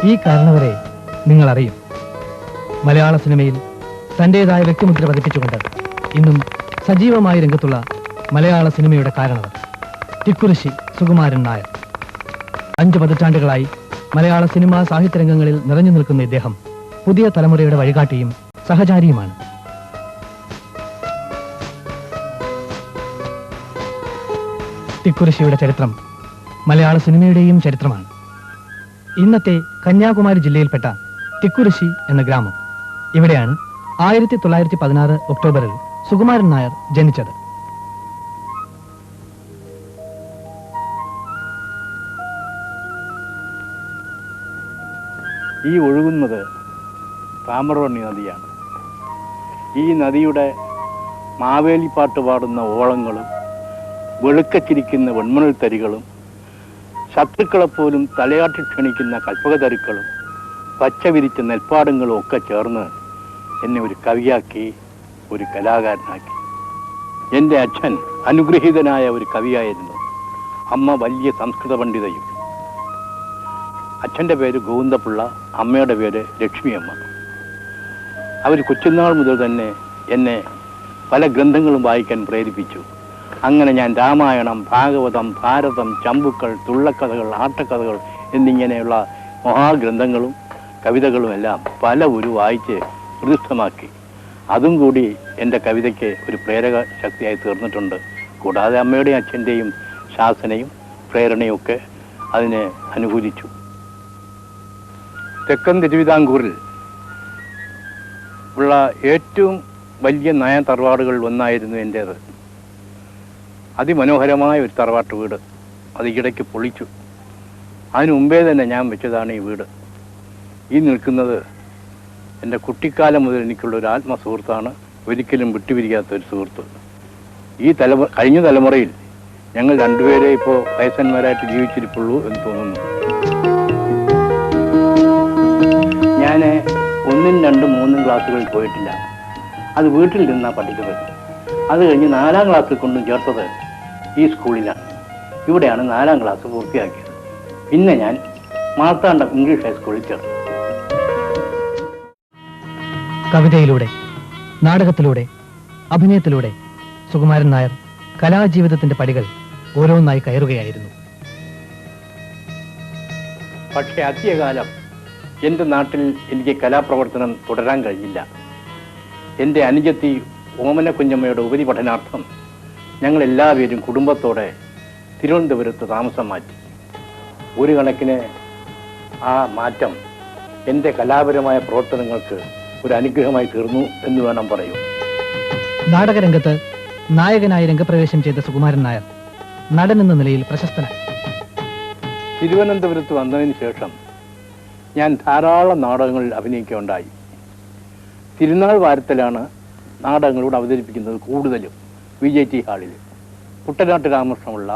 ഈ കാരണവരെ നിങ്ങൾ അറിയും. മലയാള സിനിമയിൽ തന്റേതായ വ്യക്തിമുദ്ര പതിപ്പിച്ചുകൊണ്ട് ഇന്നും സജീവമായ രംഗത്തുള്ള മലയാള സിനിമയുടെ കാരണവർ തിക്കുറിശ്ശി സുകുമാരൻ നായർ. 5 പതിറ്റാണ്ടുകളായി മലയാള സിനിമാ സാഹിത്യരംഗങ്ങളിൽ നിറഞ്ഞു നിൽക്കുന്ന ഇദ്ദേഹം പുതിയ തലമുറയുടെ വഴികാട്ടിയും സഹചാരിയുമാണ്. തിക്കുറിശ്ശിയുടെ ചരിത്രം മലയാള സിനിമയുടെയും ചരിത്രമാണ്. ഇന്നത്തെ കന്യാകുമാരി ജില്ലയിൽപ്പെട്ട തിക്കുറിശ്ശി എന്ന ഗ്രാമം, ഇവിടെയാണ് 1916 ഒക്ടോബറിൽ സുകുമാരൻ നായർ ജനിച്ചത്. ഈ ഒഴുകുന്നത് താമ്രവണ്ണി നദിയാണ്. ഈ നദിയുടെ മാവേലിപ്പാട്ട് പാടുന്ന ഓളങ്ങളും വെളുക്കച്ചിരിക്കുന്ന വെൺമണൽ തരികളും ശത്രുക്കളെപ്പോലും തലയാട്ടി ക്ഷണിക്കുന്ന കൽപ്പകതരുക്കളും പച്ച വിരിച്ച നെൽപ്പാടങ്ങളും ഒക്കെ ചേർന്ന് എന്നെ ഒരു കവിയാക്കി, ഒരു കലാകാരനാക്കി. എൻ്റെ അച്ഛൻ അനുഗ്രഹീതനായ ഒരു കവിയായിരുന്നു. അമ്മ വലിയ സംസ്കൃത പണ്ഡിതയും. അച്ഛൻ്റെ പേര് ഗോവിന്ദപിള്ള, അമ്മയുടെ പേര് ലക്ഷ്മിയമ്മ. അവർ കൊച്ചുനാൾ മുതൽ തന്നെ എന്നെ പല ഗ്രന്ഥങ്ങളും വായിക്കാൻ പ്രേരിപ്പിച്ചു. അങ്ങനെ ഞാൻ രാമായണം, ഭാഗവതം, ഭാരതം, ചമ്പുക്കൾ, തുള്ളക്കഥകൾ, ആട്ടക്കഥകൾ എന്നിങ്ങനെയുള്ള മഹാഗ്രന്ഥങ്ങളും കവിതകളും എല്ലാം പല വായിച്ച് ഹൃദിസ്ഥമാക്കി. അതും കൂടി എൻ്റെ കവിതയ്ക്ക് ഒരു പ്രേരക ശക്തിയായി തീർന്നിട്ടുണ്ട്. കൂടാതെ അമ്മയുടെയും അച്ഛൻ്റെയും ശാസനയും പ്രേരണയും ഒക്കെ അതിനെ അനുകൂലിച്ചു. തെക്കൻ തിരുവിതാംകൂറിൽ ഉള്ള ഏറ്റവും വലിയ നായ തറവാടുകളിൽ ഒന്നായിരുന്നു എൻ്റേത്. അതിമനോഹരമായ ഒരു തറവാട്ട് വീട്. അത് ഇടയ്ക്ക് പൊളിച്ചു. അതിനു മുമ്പേ തന്നെ ഞാൻ വെച്ചതാണ് ഈ വീട്. ഈ നിൽക്കുന്നത് എൻ്റെ കുട്ടിക്കാലം മുതൽ എനിക്കുള്ള ഒരു ആത്മസുഹൃത്താണ്, ഒരിക്കലും വിട്ടുപിരിക്കാത്തൊരു സുഹൃത്ത്. കഴിഞ്ഞ തലമുറയിൽ ഞങ്ങൾ രണ്ടുപേരെ ഇപ്പോൾ വയസ്സന്മാരായിട്ട് ജീവിച്ചിരിപ്പുള്ളൂ എന്ന് തോന്നുന്നു. ഞാൻ 1, 2, 3 ക്ലാസ്സുകളിൽ പോയിട്ടില്ല. അത് വീട്ടിൽ നിന്നാണ് പഠിക്കുന്നത്. അത് കഴിഞ്ഞ് 4ാം ക്ലാസ്സിൽ കൊണ്ടും ചേർത്തത് ഈ സ്കൂളിലാണ്. ഇവിടെയാണ് 4ാം ക്ലാസ് പൂർത്തിയാക്കിയത്. പിന്നെ ഞാൻ മാർത്താണ്ഡം ഇംഗ്ലീഷ് ഹൈസ്കൂളിൽ ചേർന്നു. കവിതയിലൂടെ, നാടകത്തിലൂടെ, അഭിനയത്തിലൂടെ സുകുമാരൻ നായർ കലാജീവിതത്തിന്റെ പടികൾ ഓരോന്നായി കയറുകയായിരുന്നു. പക്ഷേ അധികകാലം എൻ്റെ നാട്ടിൽ എനിക്ക് കലാപ്രവർത്തനം തുടരാൻ കഴിഞ്ഞില്ല. എൻ്റെ അനുജത്തി ഓമന കുഞ്ഞമ്മയുടെ ഉപരിപഠനാർത്ഥം ഞങ്ങൾ എല്ലാവരും കുടുംബത്തോടെ തിരുവനന്തപുരത്ത് താമസം മാറ്റി. ഒരു കണക്കിന് ആ മാറ്റം എൻ്റെ കലാപരമായ പ്രവർത്തനങ്ങൾക്ക് ഒരു അനുഗ്രഹമായി തീർന്നു എന്ന് വേണം പറയൂ. നാടകരംഗത്ത് നായകനായി രംഗപ്രവേശം ചെയ്ത സുകുമാരൻ നായർ നടൻ എന്ന നിലയിൽ പ്രശസ്തനായി. തിരുവനന്തപുരത്ത് വന്നതിന് ശേഷം ഞാൻ ധാരാളം നാടകങ്ങളിൽ അഭിനയിക്കുകയുണ്ടായി. തിരുനാൾ വാരത്തിലാണ് നാടകങ്ങളോട് അവതരിപ്പിക്കുന്നത് കൂടുതലും. VJT ഹാളിൽ Kuttanad Ramakrishnapillai,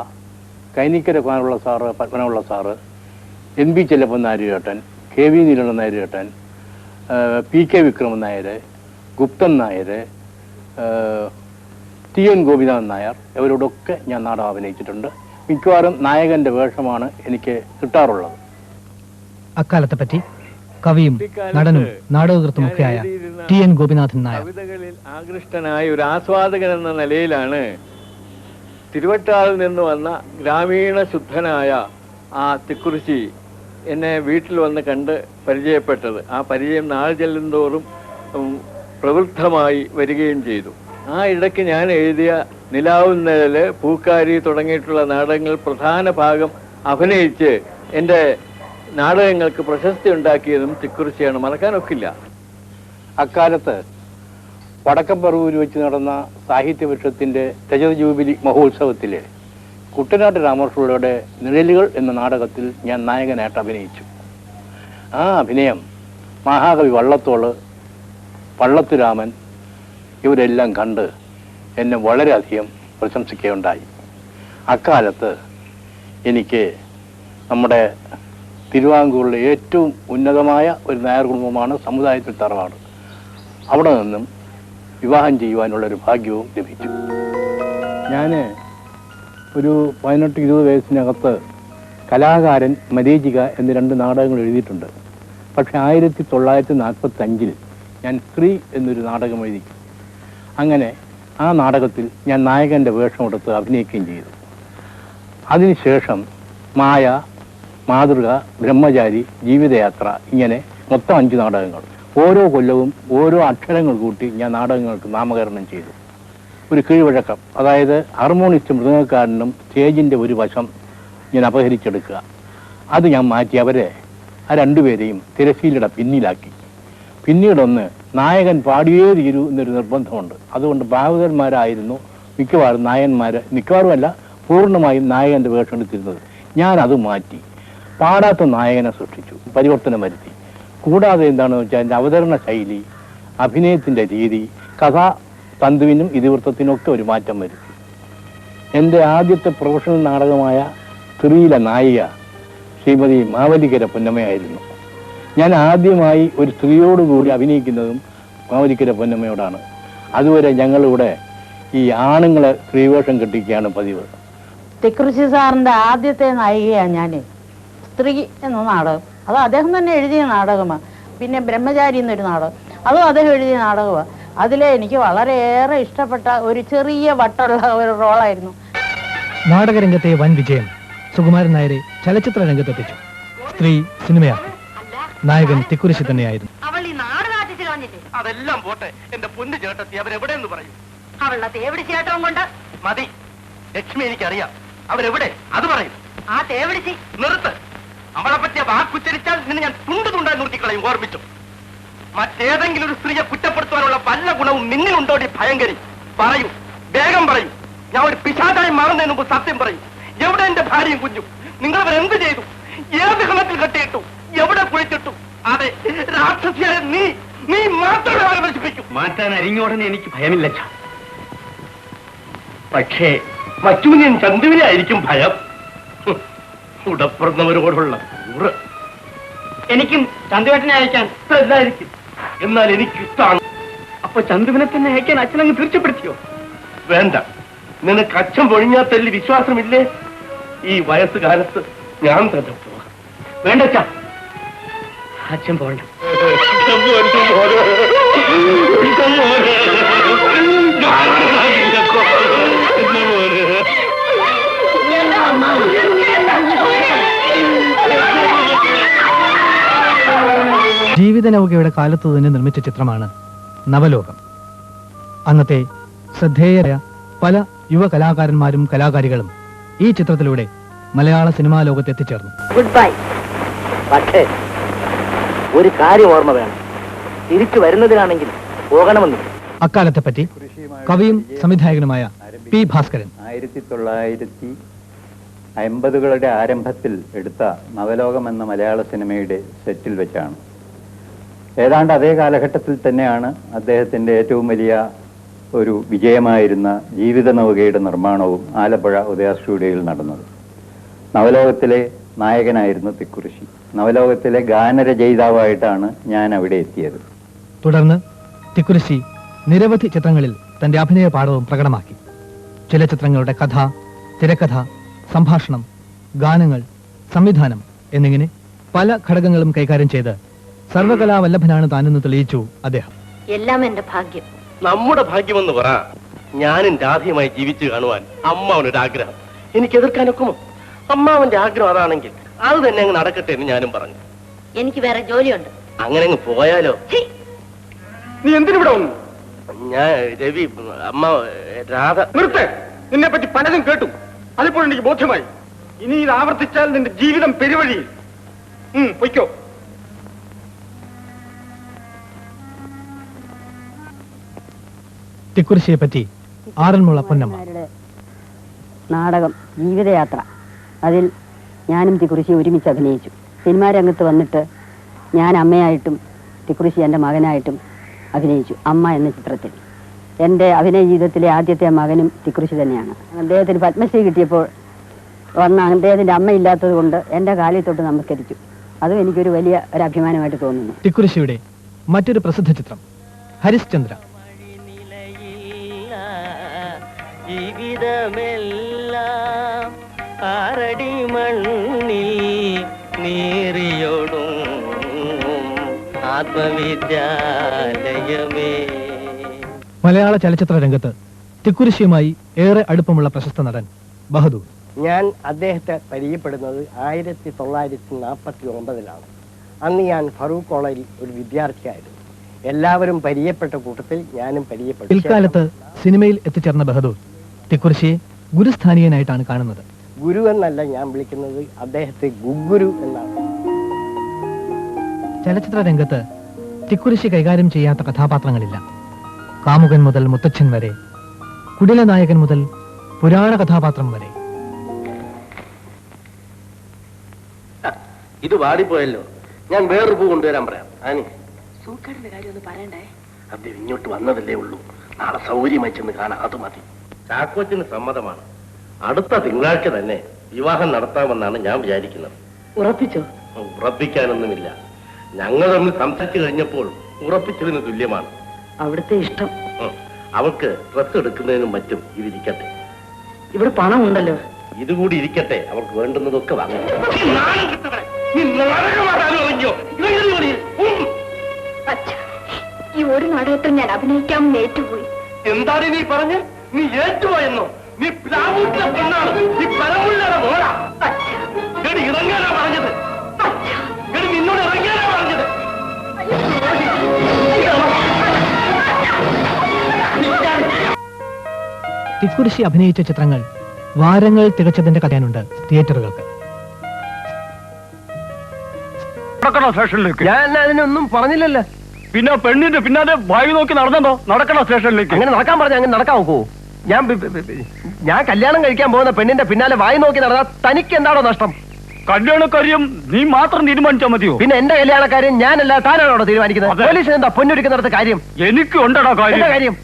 Kainikkara Kumarapillai sir, Padmanapillai sir, NB Chellappan നായരുചേട്ടൻ, KV നീലകണ്ഠൻ നായരുചേട്ടൻ, PK വിക്രമൻ നായർ, ഗുപ്തൻ നായർ, TN ഗോപിനാഥൻ നായർ, ഇവരോടൊക്കെ ഞാൻ നാടകം അഭിനയിച്ചിട്ടുണ്ട്. മിക്കവാറും നായകന്റെ വേഷമാണ് എനിക്ക് കിട്ടാറുള്ളത്. അക്കാലത്തെ പറ്റി കവിയും നടനും നാടകകൃത്തുമൊക്കെയായ TN ഗോപിനാഥൻ നായർ. കവിതകളിൽ ആകൃഷ്ടനായ ഒരു ആസ്വാദകൻ എന്ന നിലയിലാണ് തിരുവട്ടാറിൽ നിന്ന് വന്ന ഗ്രാമീണ ശുദ്ധനായ ആ തിക്കുറിശ്ശി എന്നെ വീട്ടിൽ വന്ന് കണ്ട് പരിചയപ്പെട്ടത്. ആ പരിചയം നാൾ ചെല്ലുന്തോറും പ്രവൃദ്ധമായി വരികയും ചെയ്തു. ആ ഇടയ്ക്ക് ഞാൻ എഴുതിയ നിലാവുന്നതിൽ, പൂക്കാരി തുടങ്ങിയിട്ടുള്ള നാടകങ്ങൾ പ്രധാന ഭാഗം അഭിനയിച്ച് എൻ്റെ നാടകങ്ങൾക്ക് പ്രശസ്തി ഉണ്ടാക്കിയതും തിക്കുറിശ്ശിയാണ്. മറക്കാനൊക്കില്ല. അക്കാലത്ത് വടക്കമ്പറവൂർ വെച്ച് നടന്ന സാഹിത്യപരിഷത്തിൻ്റെ രജത ജൂബിലി മഹോത്സവത്തിൽ കുട്ടനാട്ട് രാമകൃഷ്ണപിള്ളയുടെ നിഴലുകൾ എന്ന നാടകത്തിൽ ഞാൻ നായകനായിട്ട് അഭിനയിച്ചു. ആ അഭിനയം മഹാകവി വള്ളത്തോള്, പള്ളത്തുരാമൻ ഇവരെല്ലാം കണ്ട് എന്നെ വളരെയധികം പ്രശംസിക്കുകയുണ്ടായി. അക്കാലത്ത് എനിക്ക് നമ്മുടെ തിരുവിതാംകൂറിലെ ഏറ്റവും ഉന്നതമായ ഒരു നായർ കുടുംബമാണ് സമുദായത്തിൽ തറവാട്. അവിടെ നിന്നും വിവാഹം ചെയ്യുവാനുള്ളൊരു ഭാഗ്യവും ലഭിച്ചു. ഞാൻ ഒരു 18-20 വയസ്സിനകത്ത് കലാകാരൻ, മരീചിക എന്നീ 2 നാടകങ്ങൾ എഴുതിയിട്ടുണ്ട്. പക്ഷെ 1945 ഞാൻ സ്ത്രീ എന്നൊരു നാടകം എഴുതി. അങ്ങനെ ആ നാടകത്തിൽ ഞാൻ നായകൻ്റെ വേഷമെടുത്ത് അഭിനയിക്കുകയും ചെയ്തു. അതിനുശേഷം മായ, മാതൃക, ബ്രഹ്മചാരി, ജീവിതയാത്ര, ഇങ്ങനെ മൊത്തം 5 നാടകങ്ങൾ. ഓരോ കൊല്ലവും ഓരോ അക്ഷരങ്ങൾ കൂട്ടി ഞാൻ നാടകങ്ങൾക്ക് നാമകരണം ചെയ്തു. ഒരു കീഴ്വഴക്കം, അതായത് ഹാർമോണിസ്റ്റ് മൃദംഗക്കാരനും സ്റ്റേജിൻ്റെ ഒരു വശം ഞാൻ അപഹരിച്ചെടുക്കുക. അത് ഞാൻ മാറ്റി അവരെ ആ 2 പേരെയും തിരശ്ശീലയുടെ പിന്നിലാക്കി. പിന്നീടൊന്ന് നായകൻ പാടിയേ തീരൂ എന്നൊരു നിർബന്ധമുണ്ട്. അതുകൊണ്ട് ഭാഗവതന്മാരായിരുന്നു മിക്കവാറും മിക്കവാറുമല്ല പൂർണ്ണമായും നായകൻ്റെ വേഷം എടുത്തിരുന്നത്. ഞാൻ അത് മാറ്റി പാടാത്ത നായകനെ സൃഷ്ടിച്ചു, പരിവർത്തനം വരുത്തി. കൂടാതെ എന്താണെന്ന് വെച്ചാൽ എൻ്റെ അവതരണ ശൈലി, അഭിനയത്തിൻ്റെ രീതി, കഥാ തന്തുവിനും ഇതിവൃത്തത്തിനും ഒക്കെ ഒരു മാറ്റം വരുത്തി. എൻ്റെ ആദ്യത്തെ പ്രൊഫഷണൽ നാടകമായ സ്ത്രീയിലെ നായിക ശ്രീമതി മാവലിക്കര പൊന്നമ്മയായിരുന്നു. ഞാൻ ആദ്യമായി ഒരു സ്ത്രീയോടുകൂടി അഭിനയിക്കുന്നതും മാവലിക്കര പൊന്നമ്മയോടാണ്. അതുവരെ ഞങ്ങളിവിടെ ഈ ആണുങ്ങളെ സ്ത്രീവേഷം കെട്ടിക്കുകയാണ് പതിവ്. തിക്കുറിശി സാറിന്റെ ആദ്യത്തെ നായികയാണ് ഞാൻ. സ്ത്രീ എന്ന നാടകം, അത് അദ്ദേഹം തന്നെ എഴുതിയ നാടകമാണ്. പിന്നെ ബ്രഹ്മചാരി എന്നൊരു നാടകം, അതും അദ്ദേഹം എഴുതിയ നാടകമാണ്. അതിലെ എനിക്ക് വളരെയേറെ ഇഷ്ടപ്പെട്ട ഒരു ചെറിയ വട്ടുള്ള ഒരു റോളായിരുന്നു. നാടകരംഗത്തെ വൻ വിജയം സുകുമാരൻ നായരെ ചലച്ചിത്ര രംഗത്തെത്തിച്ചു. സ്ത്രീ സിനിമയാക്കി. നായകൻ തിക്കുറിശി തന്നെയായിരുന്നു. അവൾ ഈ നാട് നാട്ടിച്ച് കളഞ്ഞില്ലേ? അതെല്ലാം പോട്ടെ, എന്റെ പൊന്നു ചേട്ടത്തി അവരെവിടെയെന്ന് പറയും. അവളുടെ തേവിടി ചേട്ടവും കൊണ്ട് മതി, ലക്ഷ്മി എനിക്കറിയാം. അവരെവിടെ അത് പറയും. ആ തേവിടിച്ചി നിർത്ത്. അവളെ പറ്റിയ വാക്കുച്ചരിച്ചാൽ നിന്നെ ഞാൻ തുണ്ടായി നിർത്തിക്കളയും. ഓർമ്മിച്ചു. മറ്റേതെങ്കിലും ഒരു സ്ത്രീയെ കുറ്റപ്പെടുത്തുവാനുള്ള വല്ല ഗുണവും നിന്നിലുണ്ടോടി ഭയങ്കരി? പറയൂ, വേഗം പറയൂ. ഞാൻ ഒരു പിശാചായി മാറുന്നതിന് മുമ്പ് സത്യം പറയും. എവിടെ എന്റെ ഭാര്യയും കുഞ്ഞും? നിങ്ങൾ അവരെന്ത് ചെയ്തു? ഏത് കണത്തിൽ കെട്ടിയിട്ടു? എവിടെ കുഴിച്ചിട്ടു? അതെ, രാക്ഷസിയായ നീ മാത്രമേ അവരെ നശിപ്പിക്കൂ. മാറ്റാൻ അരിഞ്ഞോടനെ എനിക്ക് ഭയമില്ല. പക്ഷേ മറ്റുവിനെ ചന്തുവിനായിരിക്കും ഭയം. ഉടപ്പിറന്നവരോടുള്ള കൂറ് എനിക്കും ചന്തുവേട്ടനെ അയക്കാൻ ഇഷ്ടമല്ലായിരിക്കും. എന്നാൽ എനിക്കിഷ്ടമാണ്. അപ്പൊ ചന്തുവിനെ തന്നെ അയക്കാൻ അച്ഛനങ്ങ് തീർച്ചപ്പെടുത്തിയോ? വേണ്ട, നിനക്ക് അച്ഛൻ പൊഴിഞ്ഞാത്തല്ലി വിശ്വാസമില്ലേ? ഈ വയസ്സുകാലത്ത് ഞാൻ തന്നെ പോകാം. വേണ്ട അച്ഛാ, അച്ഛൻ പോകണ്ട. ജീവിത നൗകയുടെ കാലത്ത് തന്നെ നിർമ്മിച്ച ചിത്രമാണ് നവലോകം. അന്നത്തെ ശ്രദ്ധേയരായ പല യുവ കലാകാരന്മാരും കലാകാരികളും ഈ ചിത്രത്തിലൂടെ മലയാള സിനിമാ ലോകത്ത് എത്തിച്ചേർന്നു. Good bye. പക്ഷേ ഒരു കാര്യം ഓർമ്മ വേണം, തിരിച്ചു വരുന്നതിനാണെങ്കിൽ പോകണമെന്ന്. അക്കാലത്തെ പറ്റി കവിയും സംവിധായകനുമായ പി ഭാസ്കരൻ 1950കളുടെ ആരംഭത്തിൽ എടുത്ത നവലോകം എന്ന മലയാള സിനിമയുടെ സെറ്റിൽ വെച്ചാണ്. ഏതാണ്ട് അതേ കാലഘട്ടത്തിൽ തന്നെയാണ് അദ്ദേഹത്തിൻ്റെ ഏറ്റവും വലിയ ഒരു വിജയമായിരുന്ന ജീവിത നൗകയുടെ നിർമ്മാണവും ആലപ്പുഴ ഉദയ സ്റ്റുഡിയോയിൽ നടന്നത്. നവലോകത്തിലെ നായകനായിരുന്നു തിക്കുറിശി. നവലോകത്തിലെ ഗാനരചയിതാവായിട്ടാണ് ഞാൻ അവിടെ എത്തിയത്. തുടർന്ന് തിക്കുറിശി നിരവധി ചിത്രങ്ങളിൽ തന്റെ അഭിനയ പാഠവും പ്രകടമാക്കി. ചില ചിത്രങ്ങളുടെ കഥ, തിരക്കഥ, സംഭാഷണം, ഗാനങ്ങൾ, സംവിധാനം എന്നിങ്ങനെ പല ഘടകങ്ങളും കൈകാര്യം ചെയ്ത് സർവകലാവല്ലഭനാണ് താനെന്ന് തെളിയിച്ചു അദ്ദേഹം. എല്ലാം എന്റെ ഭാഗ്യം. നമ്മുടെ ഭാഗ്യമെന്ന് പറ. ഞാനും രാധയുമായി ജീവിച്ചു കാണുവാൻ അമ്മാവനൊരു ആഗ്രഹം. എനിക്ക് എതിർക്കാനൊക്കുമോ? അമ്മാവന്റെ ആഗ്രഹം അതാണെങ്കിൽ അത് തന്നെ അങ്ങ് നടക്കട്ടെ എന്ന് ഞാനും പറഞ്ഞു. എനിക്ക് വേറെ ജോലിയുണ്ട്. അങ്ങനെ അങ്ങ് പോയാലോ? നീ എന്തിനിവിടെ വന്നു? ഞാൻ രവി, അമ്മ രാധ. നിർത്ത്. നിന്നെ പറ്റി പലതും കേട്ടു, അതിപ്പോൾ എനിക്ക് ബോധ്യമായി. ഇനി ഇത് ആവർത്തിച്ചാൽ നിന്റെ ജീവിതം പെരുവഴിയിൽ. പൊയ്ക്കോ. തിക്കുറിശിയെ പറ്റി ആറന്മുള പൊന്നമ്മ. നാടകം ജീവിതയാത്ര, അതിൽ ഞാനും തിക്കുറിശി ഒരുമിച്ച് അഭിനയിച്ചു. സിനിമാ രംഗത്ത് വന്നിട്ട് ഞാൻ അമ്മയായിട്ടും തിക്കുറിശി എൻ്റെ മകനായിട്ടും അഭിനയിച്ചു. അമ്മ എന്ന ചിത്രത്തിൽ എൻ്റെ അഭിനയ ജീവിതത്തിലെ ആദ്യത്തെ മകനും തിക്കുറിശി തന്നെയാണ്. അദ്ദേഹത്തിന് പത്മശ്രീ കിട്ടിയപ്പോൾ വന്ന അദ്ദേഹത്തിൻ്റെ അമ്മയില്ലാത്തത് കൊണ്ട് എൻ്റെ കാലിൽ തൊട്ട് നമസ്കരിച്ചു. അതും എനിക്കൊരു വലിയ ഒരു അഭിമാനമായിട്ട് തോന്നുന്നു. തിക്കുറിശിയുടെ മറ്റൊരു പ്രസിദ്ധ ചിത്രം ഹരിശ്ചന്ദ്ര. ജീവിതമെല്ലാം ആറടി മണ്ണിൽ നീറിയോടും ആത്മവിദ്യാലയമേ. മലയാള ചലച്ചിത്ര രംഗത്ത് തിക്കുരിശിയുമായി ഏറെ അടുപ്പമുള്ള പ്രശസ്ത നടൻ ബഹദൂർ. ഞാൻ അദ്ദേഹത്തെ പരിചയപ്പെടുന്നത് 1949 അന്ന് ഞാൻ ഫറൂഖ് കോളേജിൽ ഒരു വിദ്യാർത്ഥിയായിരുന്നു. എല്ലാവരും പരിചയപ്പെട്ട കൂട്ടത്തിൽ ഞാനും പരിചയപ്പെട്ടു. പിൽക്കാലത്ത് സിനിമയിൽ എത്തിച്ചേർന്ന ബഹദൂർ തിക്കുരിശിയെ ഗുരുസ്ഥാനീയനായിട്ടാണ് കാണുന്നത്. ഗുരു എന്നല്ല ഞാൻ വിളിക്കുന്നത്, അദ്ദേഹത്തെ ഗുഗുരു എന്നാണ്. ചലച്ചിത്ര രംഗത്ത് തിക്കുരിശി കൈകാര്യം ചെയ്യാത്ത കഥാപാത്രങ്ങളില്ല. കാമുകൻ മുതൽ മുത്തച്ഛൻ വരെ, കുടില നായകൻ മുതൽ പുരാണ കഥാപാത്രം വരെ. ഇത് വാടിപ്പോയല്ലോ, ഞാൻ വേറൊരു പൂ കൊണ്ടുവരാൻ പറയാം. സൂക്കേടിന്റെ കാര്യം ഒന്ന് പറയണ്ടേ? അദ്ദേഹം ഇങ്ങോട്ട് വന്നതല്ലേ ഉള്ളൂ, നാളെ സൗകര്യമായി ചെന്ന് കാണാം, അത് മതി. ചാക്കോച്ചിന് സമ്മതമാണ്. അടുത്ത തിങ്കളാഴ്ച തന്നെ വിവാഹം നടത്താമെന്നാണ് ഞാൻ വിചാരിക്കുന്നത്. ഉറപ്പിച്ചോ? ഉറപ്പിക്കാനൊന്നുമില്ല, ഞങ്ങൾ തമ്മിൽ സംസാരിച്ചു കഴിഞ്ഞപ്പോൾ ഉറപ്പിച്ചതിന് തുല്യമാണ്. അവിടുത്തെ ഇഷ്ടം. അവൾക്ക് ഡ്രസ് എടുക്കുന്നതിനും മറ്റും ഇതിരിക്കട്ടെ. ഇവിടെ പണം ഉണ്ടല്ലോ. ഇതുകൂടി ഇരിക്കട്ടെ, അവർക്ക് വേണ്ടുന്നതൊക്കെ വാങ്ങാം. ഈ ഒരു നാടകത്തിൽ ഞാൻ അഭിനയിക്കാൻ ഏറ്റുപോയി. എന്താണ് നീ പറഞ്ഞ്? നീ ഏറ്റുപോയെന്നോ? നീ പ്ലാവൂട്ടിലെ പെണ്ണാണ്, നീ പരമുള്ളയുടെ മോളാ. ഇറങ്ങാനാ പറഞ്ഞത്, നിന്നോട് ഇറങ്ങാനാ പറഞ്ഞത്. തിക്കുരിശി അഭിനയിച്ച ചിത്രങ്ങൾ വാരങ്ങൾ തികച്ചതിന്റെ കഥയാനുണ്ട് തിയേറ്ററുകൾക്ക്. സ്റ്റേഷനിലേക്ക് ഞാൻ അതിനൊന്നും പറഞ്ഞില്ലല്ലോ. പിന്നെ പെണ്ണിന്റെ പിന്നാലെ വായു നോക്കി നടന്നോ? നടക്കണ സ്റ്റേഷനിലേക്ക്. അങ്ങനെ നടക്കാൻ പറഞ്ഞ അങ്ങനെ നടക്കാൻ നോക്കൂ. ഞാൻ കല്യാണം കഴിക്കാൻ പോകുന്ന പെണ്ണിന്റെ പിന്നാലെ വായി നോക്കി നടന്നാൽ തനിക്ക് എന്താണോ നഷ്ടം? കല്യാണക്കാര്യം നീ മാത്രം തീരുമാനിച്ചാൽ മതിയോ? പിന്നെ എന്റെ കല്യാണക്കാര്യം ഞാനല്ല, താനാണോ തീരുമാനിക്കുന്നത്? പോലീസിന് എന്താ പൊന്നൊരുക്കുന്നിടത്ത് കാര്യം? എനിക്ക് ഉണ്ടടാ കാര്യം.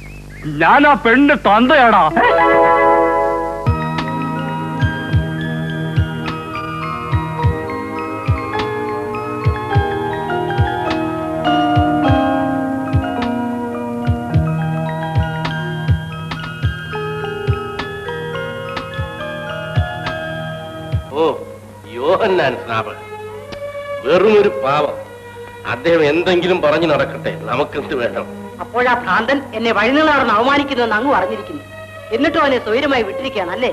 ഞാൻ ആ പെണ്ണിന്റെ തന്തയാടാ. ഓ, യോഹന്നാൻ സ്നാപകൻ വെറും ഒരു പാവം. അദ്ദേഹം എന്തെങ്കിലും പറഞ്ഞു നടക്കട്ടെ, നമുക്കെന്ത് വേണം? അപ്പോഴാ ഭ്രാന്തൻ എന്നെ വഴിനീളാണെന്ന് അവമാനിക്കുന്നുവെന്ന് അങ്ങ് പറഞ്ഞിരിക്കുന്നു. എന്നിട്ടും അവനെ സ്വൈരമായി വിട്ടിരിക്കുകയാണ് അല്ലേ?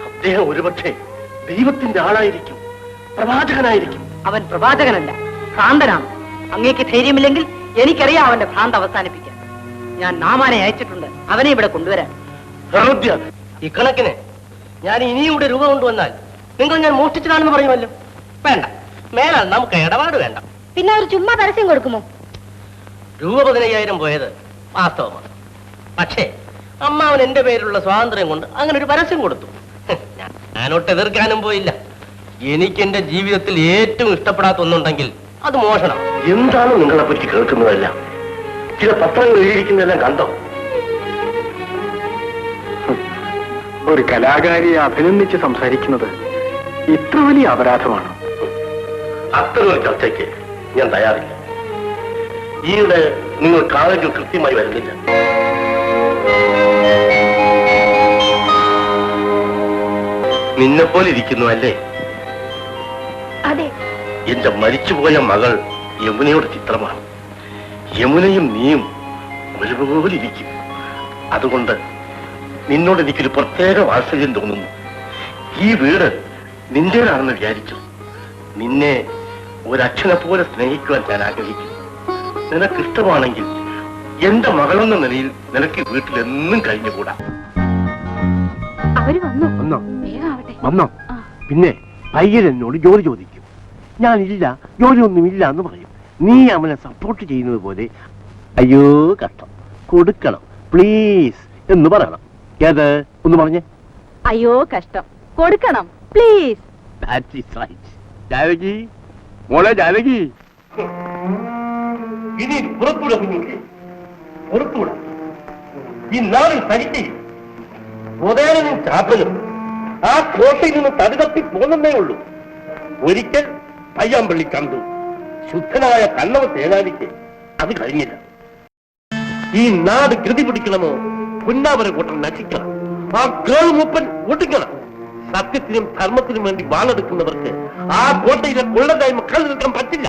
അദ്ദേഹം ഒരുപക്ഷെ ദൈവത്തിന്റെ ആളായിരിക്കും, പ്രവാചകനായിരിക്കും. അവൻ പ്രവാചകനല്ല, ഭ്രാന്തനാണ്. അങ്ങേക്ക് ധൈര്യമില്ലെങ്കിൽ എനിക്കറിയാം അവന്റെ ഭ്രാന്ത് അവസാനിപ്പിക്കാൻ. ഞാൻ നാമാനെ അയച്ചിട്ടുണ്ട്, അവനെ ഇവിടെ കൊണ്ടുവരാൻ. ഇക്കണക്കിന് ഞാൻ ഇനിയും ഇവിടെ രൂപ കൊണ്ടുവന്നാൽ നിങ്ങൾ ഞാൻ മോഷ്ടിച്ചതാണെന്ന് പറയുമല്ലോ. വേണ്ട, മേലാൽ നമുക്ക് ഇടപാട് വേണ്ട. പിന്നെ ഒരു ചുമ്മാ പരസ്യം കൊടുക്കുമോ? രൂപ 15,000 പോയത് വാസ്തവമാണ്. പക്ഷേ അമ്മാവൻ എന്റെ പേരിലുള്ള സ്വാതന്ത്ര്യം കൊണ്ട് അങ്ങനെ ഒരു പരസ്യം കൊടുത്തു. ഞാനൊട്ട് എതിർക്കാനും പോയില്ല. എനിക്ക് എന്റെ ജീവിതത്തിൽ ഏറ്റവും ഇഷ്ടപ്പെടാത്ത ഒന്നുണ്ടെങ്കിൽ അത് മോഷണം. എന്താണ് നിങ്ങളെ പറ്റി കേൾക്കുന്നതെല്ലാം? ചില പത്രങ്ങൾ എഴുതിയിരിക്കുന്നതെല്ലാം കണ്ടോ? ഒരു കലാകാരിയെ അഭിനന്ദിച്ച് സംസാരിക്കുന്നത് ഇത്ര വലിയ അപരാധമാണ്. അത്തരമൊരു ചർച്ചയ്ക്ക് ഞാൻ തയ്യാറില്ല. ഈയിടെ നിങ്ങൾ കാലേജിൽ കൃത്യമായി വരുന്നില്ല. നിന്നെപ്പോലെ ഇരിക്കുന്നു അല്ലേ? അതെ. എന്റെ മരിച്ചുപോയ മകൾ യമുനയുടെ ചിത്രമാണ്. യമുനയും നീയും ഒരുപോലെ ഇരിക്കും. അതുകൊണ്ട് നിന്നോട് എനിക്കൊരു പ്രത്യേക വാത്സല്യം തോന്നുന്നു. ഈ വീട് നിന്റേതാണെന്ന് വിചാരിച്ചു. നിന്നെ ഒരച്ഛനെ പോലെ സ്നേഹിക്കുവാൻ ഞാൻ ആഗ്രഹിക്കുന്നു. നിനക്കിഷ്ടമാണെങ്കിൽ എന്റെ മകളെന്ന നിലയിൽ നിനക്ക് വീട്ടിൽ എന്നും കഴിഞ്ഞുകൂടാ. അവര് വന്നു. വന്നോ? പിന്നെ പയ്യൻ എന്നോട് ജോലി ചോദിക്കും. ഞാനില്ല, ജോലിയൊന്നുമില്ല എന്ന് പറയും. നീ അവനെ സപ്പോർട്ട് ചെയ്യുന്നത് പോലെ അയ്യോ കഷ്ടം, കൊടുക്കണം പ്ലീസ് എന്ന് പറയണം. ഏത് ഒന്ന് പറഞ്ഞേ? അയ്യോ കഷ്ടം, കൊടുക്കണം പ്ലീസ്. ജാനകി, മോളെ ജാനകി, ഇനി പുറത്തൂടെ പുറത്തൂടെ. ഈ നാളിൽ തനിക്ക് ഉദയനും ചാപ്പനും ആ കോട്ടയിൽ നിന്ന് തടിതപ്പി പോകുന്നേ ഉള്ളൂ. ഒരിക്കൽ പയ്യാമ്പള്ളി കണ്ടു, ശുദ്ധനായ കണ്ണവ തേനാലിക്ക് അത് കഴിഞ്ഞില്ല. ഈ നാട് കൃതി പിടിക്കണമോ പുന്നാവര കൂട്ടം നശിക്കണം. ആ കേളുമൂപ്പൻ ഒടുക്കണം. സത്യത്തിനും ധർമ്മത്തിനും വേണ്ടി വാളെടുക്കുന്നവർക്ക് ആ കോട്ടയിലെ കൊള്ളതായ്മ കണ്ടു നിൽക്കാൻ പറ്റില്ല.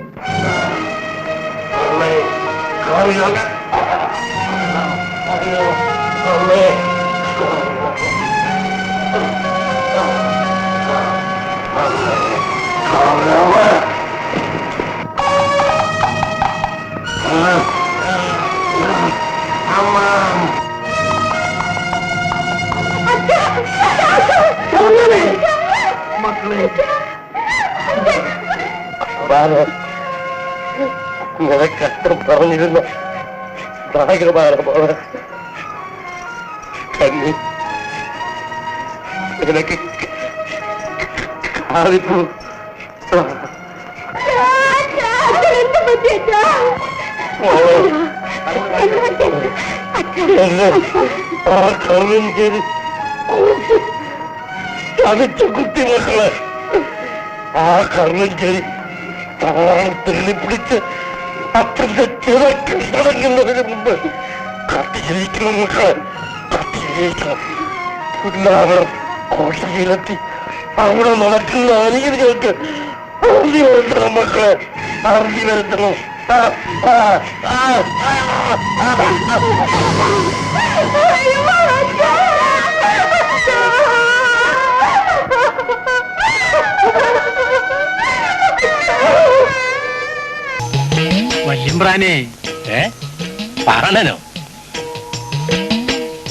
നിനക്കഷ്ടം പറഞ്ഞിരുന്ന നാഗമാനമാണ് കന്നി. നിനക്ക് കാതിപ്പൂ ആ കറും ചെയ്ത് ചതിച്ച കുട്ടിമക്കളെ ആ കർമ്മഞ്ചേരി തെള്ളിപ്പിടിച്ച് അപ്പന്റെ ചിറക്കം തുടങ്ങുന്നതിന് മുമ്പ് കത്തിയിരിക്കണം മക്കളെ, കത്തിയിരിക്കണം. എല്ലാവരും കോട്ടയിലെത്തി അവിടെ നടക്കുന്ന അനീതികൾക്ക് അറുതി വരുത്തണം മക്കളെ, അറുതി വരുത്തണം. വല്യമ്പ്രാനെ പറഞ്ഞനോ?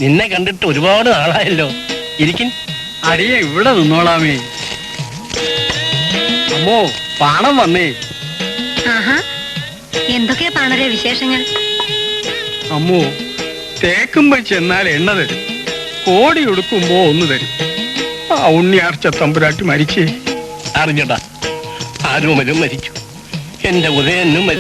നിന്നെ കണ്ടിട്ട് ഒരുപാട് നാളായല്ലോ. ഇരിക്കും. അടിയെ ഇവിടെ നിന്നോളാമേ. അമ്മോ പണം വന്നേ. എന്തൊക്കെയാ പാണരെ വിശേഷങ്ങൾ? അമ്മോ തേക്കുമ്പോ ചെന്നാൽ എണ്ണ തരും, കോടി ഉടുക്കുമ്പോ ഒന്ന് തരും. ആ ഉണ്ണിയാർച്ച തമ്പുരാട്ടി മരിച്ചേ. അറിഞ്ഞടാ, ആരോമലും മരിച്ചു, എന്റെ ഉദയനും